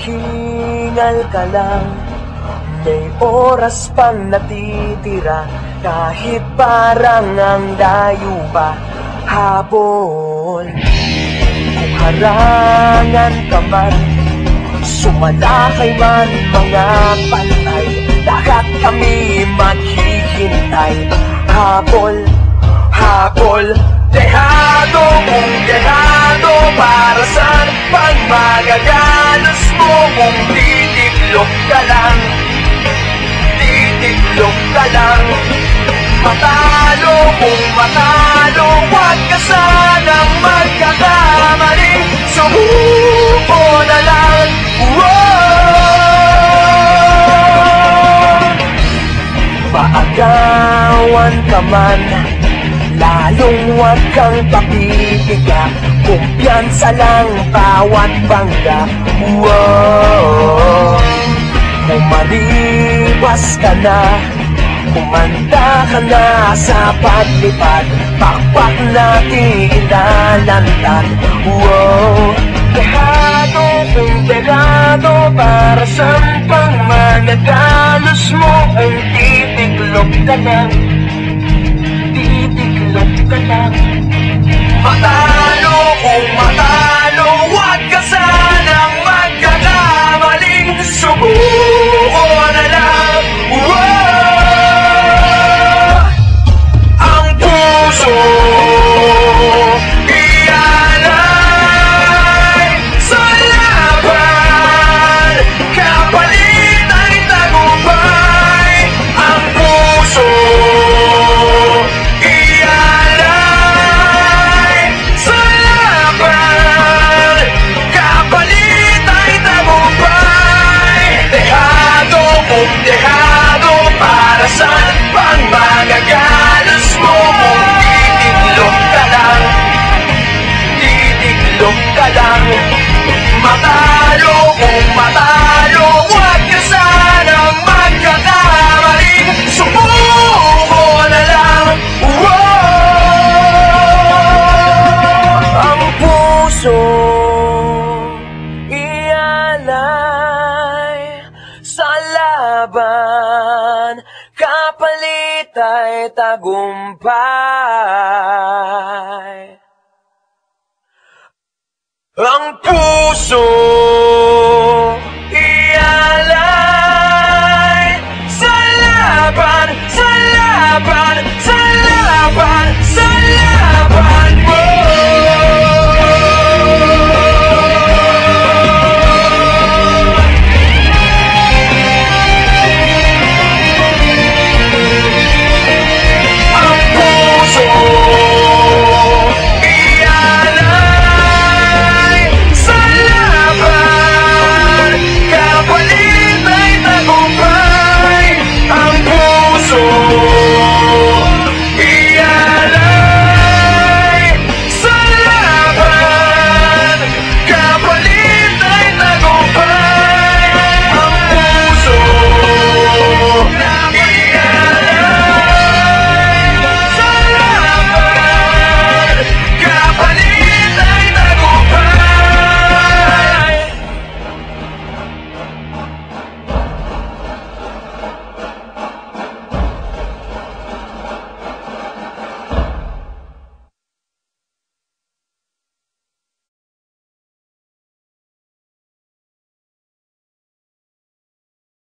Maghingal ka lang, may oras pang natitira, kahit parang ang layo pa habol. Kung harangan ka man, sumalakay man mga pantay, lahat kami maghihintay. Habol, habol, dehado kung dehado, para saan pag magagalos mo? Kung titiklop ka lang, titiklop ka lang. Matalo kung matalo, huwag ka sanang magkakamali. Sumuko na lang, maagawan ka man, lalong huwag kang papipiga. Kumpiyansa lang bawat bangga. Umaribas ka na, kumanda ka na sa paglipad, pakpak natin ilalantad. Dehado kung dehado, para saan pang magagalos mo? Ang titiklop ka lang, titiklop ka lang. Matalo kung matalo, huwag ka sanang magkakamaling. Subuko na lang, ang puso ialay sa laban, kapalit ay tagumpay. Ang puso ialay sa laban, kapalit ay tagumpay. Dehado kung dehado, para saan pang magagalos mo? Kung titiklop ka lang, titiklop ka lang. Matalo kung matalo, huwag ka sanang magkakamali. Sumuko na lang, ang puso ialay sa laban, kapalit ay tagumpay. Ang puso